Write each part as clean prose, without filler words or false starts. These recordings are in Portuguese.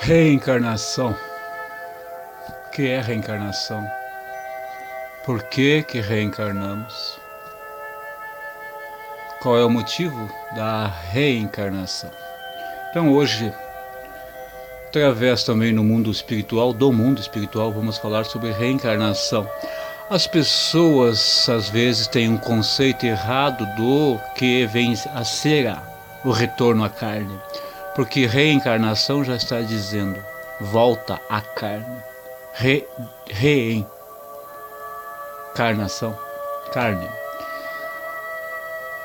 Reencarnação. O que é reencarnação? Por que reencarnamos? Qual é o motivo da reencarnação? Então hoje, através também do mundo espiritual, vamos falar sobre reencarnação. As pessoas às vezes têm um conceito errado do que vem a ser o retorno à carne, porque reencarnação já está dizendo volta à carne. Reencarnação, carne.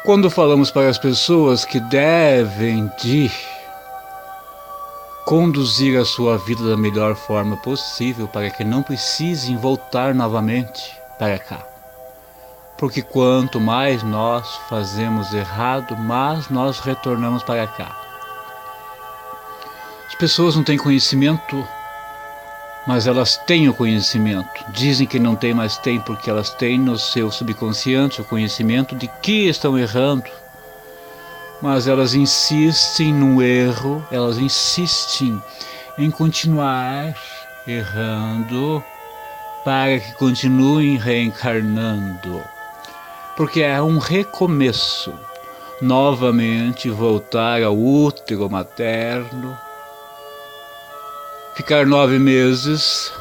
Quando falamos para as pessoas que devem de conduzir a sua vida da melhor forma possível para que não precisem voltar novamente para cá. Porque quanto mais nós fazemos errado, mais nós retornamos para cá. As pessoas não têm conhecimento, mas elas têm o conhecimento. Dizem que não têm, mas têm, porque elas têm no seu subconsciente o conhecimento de que estão errando. Mas elas insistem no erro, elas insistem em continuar errando para que continuem reencarnando. Porque é um recomeço. Novamente voltar ao útero materno, ficar 9 meses,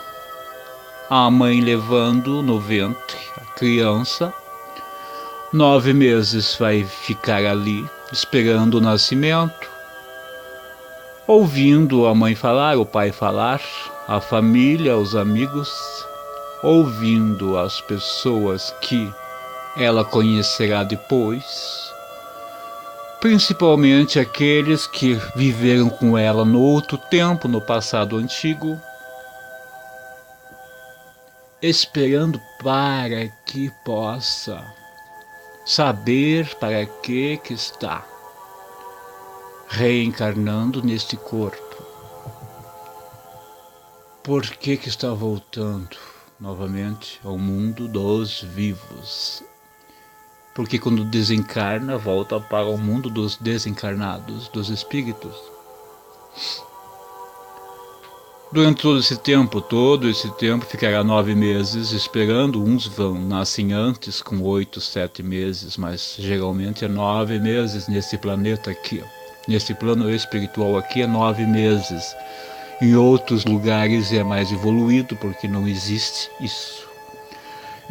a mãe levando no ventre a criança. 9 meses vai ficar ali, esperando o nascimento, ouvindo a mãe falar, o pai falar, a família, os amigos, ouvindo as pessoas que ela conhecerá depois, principalmente aqueles que viveram com ela no outro tempo, no passado antigo, esperando para que possa saber para que está reencarnando neste corpo. Por que está voltando novamente ao mundo dos vivos? Porque quando desencarna, volta para o mundo dos desencarnados, dos espíritos. Durante todo esse tempo ficará 9 meses esperando. Uns nascem antes, com 8, 7 meses, mas geralmente é 9 meses nesse planeta aqui. Nesse plano espiritual aqui é 9 meses. Em outros lugares é mais evoluído, porque não existe isso.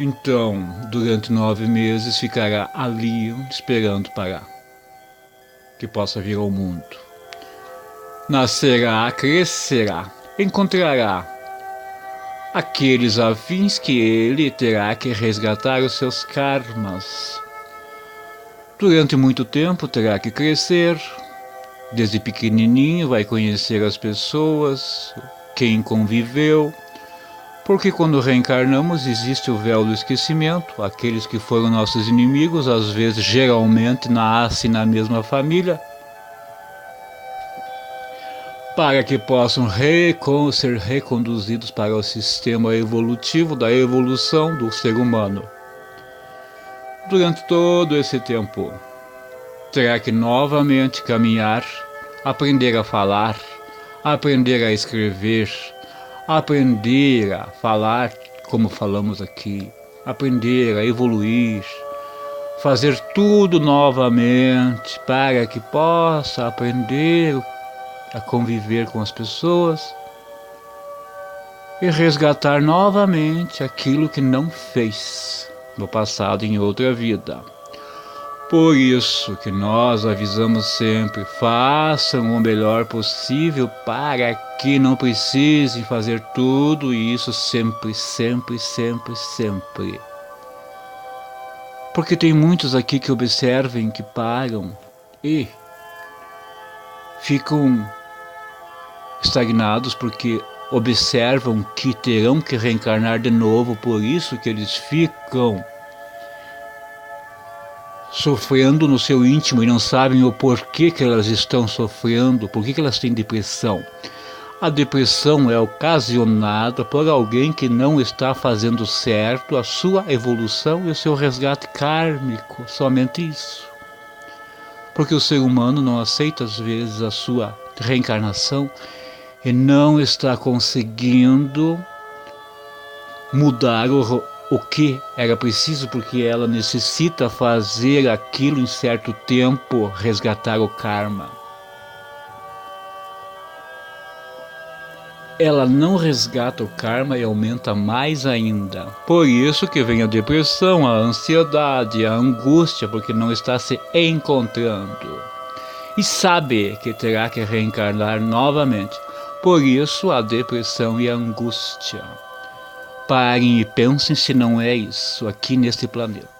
Então, durante 9 meses ficará ali esperando para que possa vir ao mundo. Nascerá, crescerá, encontrará aqueles afins que ele terá que resgatar os seus karmas. Durante muito tempo terá que crescer, desde pequenininho vai conhecer as pessoas, quem conviveu, porque quando reencarnamos existe o véu do esquecimento. Aqueles que foram nossos inimigos, às vezes, geralmente nascem na mesma família, para que possam ser reconduzidos para o sistema evolutivo da evolução do ser humano. Durante todo esse tempo, terá que novamente caminhar, aprender a falar, aprender a escrever, aprender a falar como falamos aqui, aprender a evoluir, fazer tudo novamente para que possa aprender a conviver com as pessoas e resgatar novamente aquilo que não fez no passado em outra vida. Por isso que nós avisamos sempre, façam o melhor possível para que não precisem fazer tudo isso sempre. Porque tem muitos aqui que observem, que param e ficam estagnados porque observam que terão que reencarnar de novo, por isso que eles ficam sofrendo no seu íntimo e não sabem o porquê que elas estão sofrendo, por que elas têm depressão. A depressão é ocasionada por alguém que não está fazendo certo a sua evolução e o seu resgate kármico, somente isso. Porque o ser humano não aceita às vezes a sua reencarnação e não está conseguindo mudar o que era preciso, porque ela necessita fazer aquilo em certo tempo, resgatar o karma. Ela não resgata o karma e aumenta mais ainda. Por isso que vem a depressão, a ansiedade, a angústia, porque não está se encontrando. E sabe que terá que reencarnar novamente. Por isso a depressão e a angústia. Parem e pensem se não é isso aqui neste planeta.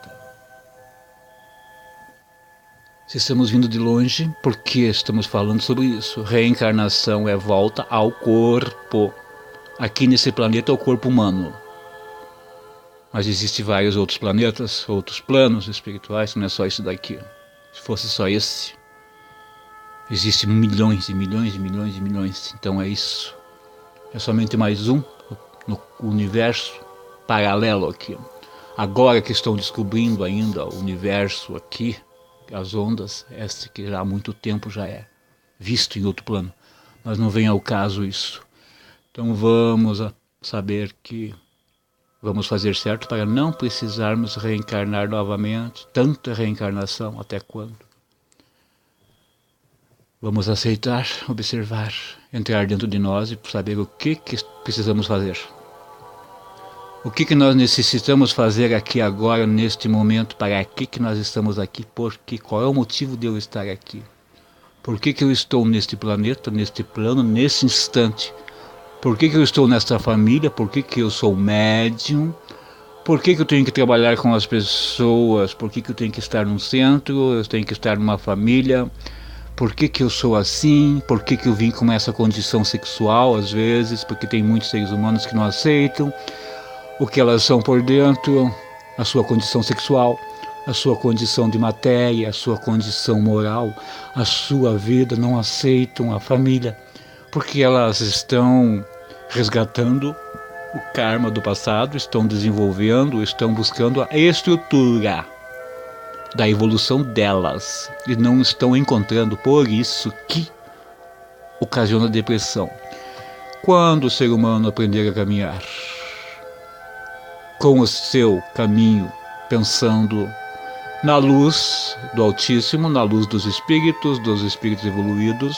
Se estamos vindo de longe, por que estamos falando sobre isso? Reencarnação é volta ao corpo. Aqui nesse planeta é o corpo humano. Mas existem vários outros planetas, outros planos espirituais, não é só isso daqui. Se fosse só esse, existem milhões e milhões e milhões e milhões. Então é isso. É somente mais um no universo paralelo aqui. Agora que estão descobrindo ainda o universo aqui, as ondas, essa que já há muito tempo já é visto em outro plano, mas não vem ao caso isso. Então vamos saber que vamos fazer certo para não precisarmos reencarnar novamente, tanta reencarnação, até quando? Vamos aceitar, observar, entrar dentro de nós e saber o que precisamos fazer. O que nós necessitamos fazer aqui agora, neste momento, para que nós estamos aqui, por quê? Qual é o motivo de eu estar aqui? Por que eu estou neste planeta, neste plano, nesse instante? Por que eu estou nesta família? Por que eu sou médium? Por que eu tenho que trabalhar com as pessoas? Por que eu tenho que estar num centro? Eu tenho que estar numa família? Por que eu sou assim? Por que eu vim com essa condição sexual, às vezes? Porque tem muitos seres humanos que não aceitam o que elas são por dentro, a sua condição sexual, a sua condição de matéria, a sua condição moral, a sua vida, não aceitam a família, porque elas estão resgatando o karma do passado, estão desenvolvendo, estão buscando a estrutura da evolução delas e não estão encontrando, por isso que ocasiona depressão. Quando o ser humano aprender a caminhar com o seu caminho, pensando na luz do Altíssimo, na luz dos espíritos evoluídos,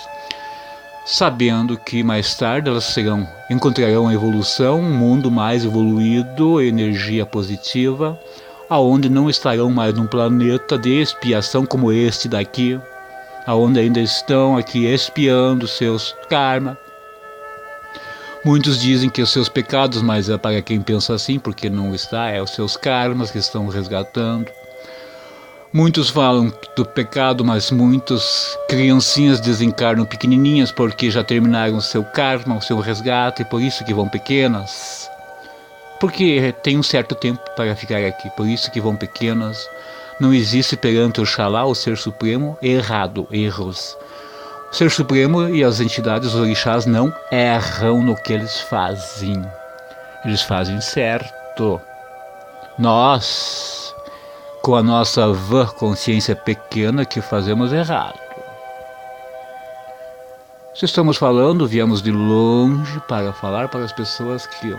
sabendo que mais tarde elas encontrarão a evolução, um mundo mais evoluído, energia positiva, aonde não estarão mais num planeta de expiação como este daqui, aonde ainda estão aqui expiando seus karma. Muitos dizem que os seus pecados, mas é para quem pensa assim, porque não está, é os seus karmas que estão resgatando. Muitos falam do pecado, mas muitos criancinhas desencarnam pequenininhas porque já terminaram o seu karma, o seu resgate, e por isso que vão pequenas. Porque tem um certo tempo para ficar aqui, por isso que vão pequenas. Não existe perante Oxalá, o Ser Supremo, erros. O Ser Supremo e as entidades, os orixás, não erram no que eles fazem. Eles fazem certo. Nós, com a nossa vã consciência pequena, que fazemos errado. Se estamos falando, viemos de longe para falar para as pessoas que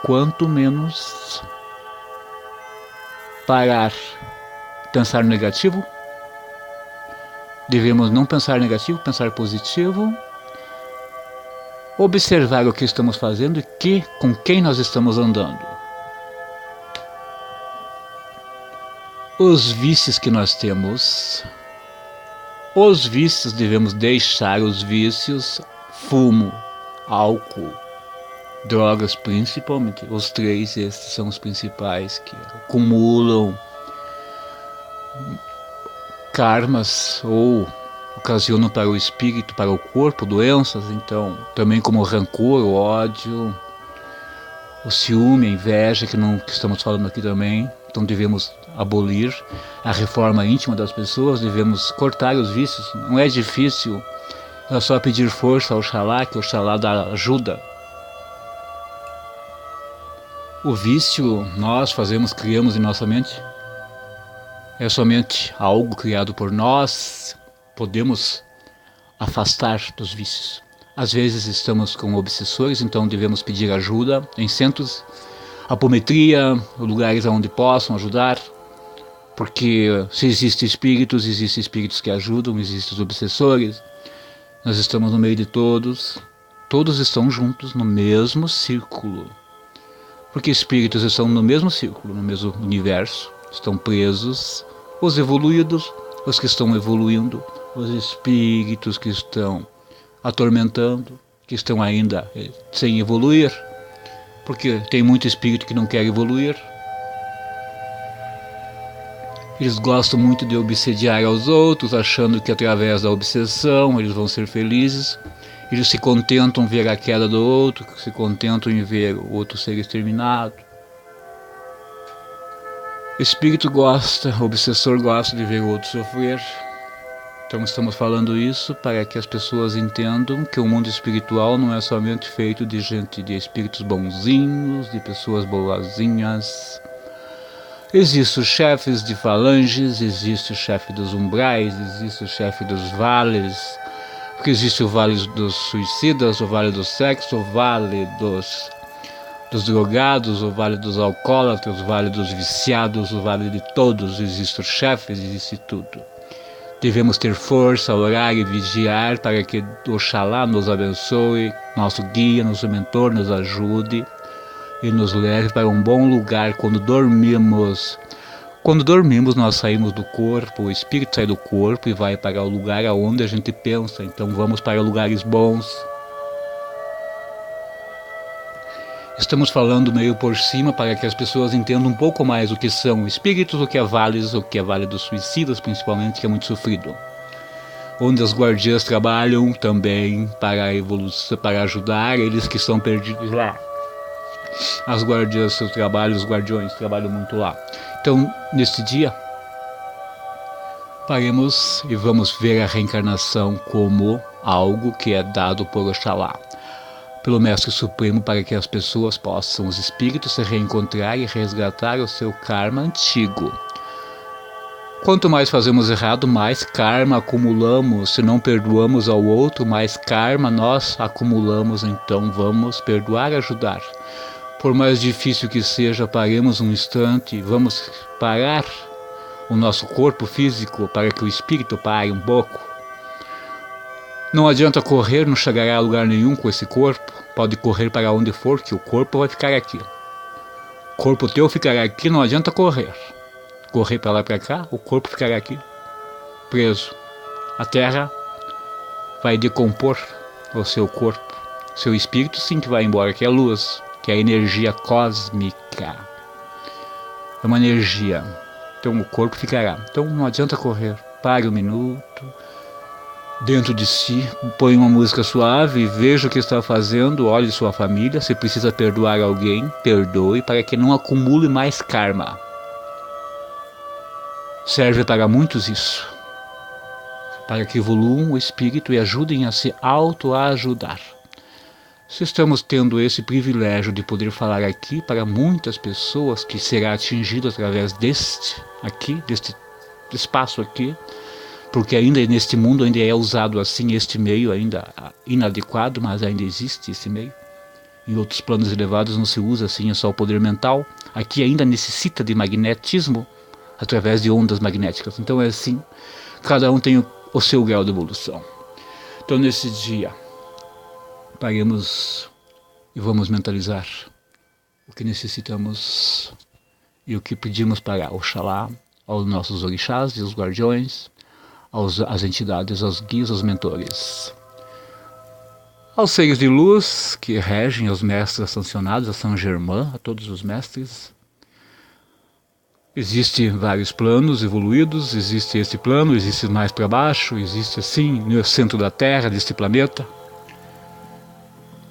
quanto menos parar, pensar negativo, devemos não pensar negativo, pensar positivo, observar o que estamos fazendo e com quem nós estamos andando. Os vícios que nós temos, os vícios devemos deixar os vícios, fumo, álcool, drogas principalmente, os três, estes são os principais que acumulam karmas ou ocasionam para o espírito, para o corpo, doenças. Então, também como o rancor, o ódio, o ciúme, a inveja, que estamos falando aqui também. Então devemos abolir a reforma íntima das pessoas, devemos cortar os vícios. Não é difícil, é só pedir força ao Oxalá, que o Oxalá dá ajuda. O vício nós criamos em nossa mente. É somente algo criado por nós. Podemos afastar dos vícios. Às vezes estamos com obsessores, então devemos pedir ajuda em centros, apometria, lugares onde possam ajudar, porque se existem espíritos que ajudam, existem os obsessores, nós estamos no meio de todos, todos estão juntos no mesmo círculo, porque espíritos estão no mesmo círculo, no mesmo universo, estão presos, os evoluídos, os que estão evoluindo, os espíritos que estão atormentando, que estão ainda sem evoluir, porque tem muito espírito que não quer evoluir. Eles gostam muito de obsediar aos outros, achando que através da obsessão eles vão ser felizes. Eles se contentam em ver a queda do outro, se contentam em ver o outro ser exterminado. O espírito gosta, o obsessor gosta de ver o outro sofrer. Então estamos falando isso para que as pessoas entendam que o mundo espiritual não é somente feito de gente, de espíritos bonzinhos, de pessoas boazinhas. Existem os chefes de falanges, existe o chefe dos umbrais, existe o chefe dos vales, porque existe o vale dos suicidas, o vale do sexo, o vale dos drogados, o vale dos alcoólatras, o vale dos viciados, o vale de todos, existem os chefes, existe tudo. Devemos ter força, orar e vigiar para que Oxalá nos abençoe, nosso guia, nosso mentor, nos ajude e nos leve para um bom lugar quando dormimos. Quando dormimos, nós saímos do corpo, o espírito sai do corpo e vai para o lugar aonde a gente pensa. Então vamos para lugares bons. Estamos falando meio por cima para que as pessoas entendam um pouco mais o que são espíritos, o que é vale dos suicidas, principalmente, que é muito sofrido. Onde as guardiãs trabalham também para a evolução, para ajudar eles que estão perdidos lá. As guardiãs, seu trabalho, os guardiões trabalham muito lá. Então, neste dia, paremos e vamos ver a reencarnação como algo que é dado por Oxalá, pelo Mestre Supremo, para que as pessoas possam, os espíritos, se reencontrar e resgatar o seu karma antigo. Quanto mais fazemos errado, mais karma acumulamos. Se não perdoamos ao outro, mais karma nós acumulamos. Então vamos perdoar e ajudar. Por mais difícil que seja, paremos um instante, vamos parar o nosso corpo físico para que o espírito pare um pouco. Não adianta correr, não chegará a lugar nenhum com esse corpo. Pode correr para onde for, que o corpo vai ficar aqui. O corpo teu ficará aqui, não adianta correr. Correr para lá e para cá, o corpo ficará aqui, preso. A terra vai decompor o seu corpo. Seu espírito sim que vai embora, que é a luz, que é a energia cósmica. É uma energia. Então o corpo ficará. Então não adianta correr. Pare um minuto. Dentro de si, põe uma música suave, veja o que está fazendo, olhe sua família, se precisa perdoar alguém, perdoe para que não acumule mais karma. Serve para muitos isso, para que evoluam o espírito e ajudem a se autoajudar. Se estamos tendo esse privilégio de poder falar aqui para muitas pessoas que será atingido através deste espaço aqui, porque ainda neste mundo ainda é usado assim este meio, ainda inadequado, mas ainda existe esse meio. Em outros planos elevados não se usa assim, é só o poder mental. Aqui ainda necessita de magnetismo através de ondas magnéticas. Então é assim, cada um tem o seu grau de evolução. Então nesse dia, paremos e vamos mentalizar o que necessitamos e o que pedimos para Oxalá, aos nossos orixás e os guardiões, às entidades, aos guias, aos mentores, aos seres de luz que regem, aos mestres sancionados, a São Germain, a todos os mestres. Existem vários planos evoluídos, existe esse plano, existe mais para baixo, existe assim no centro da Terra, deste planeta.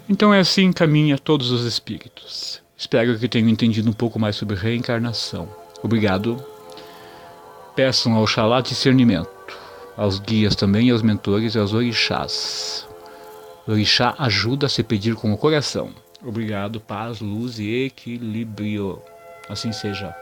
Então é assim que caminha todos os espíritos. Espero que tenham entendido um pouco mais sobre reencarnação. Obrigado. Peçam ao Oxalá discernimento, aos guias também, aos mentores e aos orixás. O orixá ajuda a se pedir com o coração. Obrigado, paz, luz e equilíbrio. Assim seja.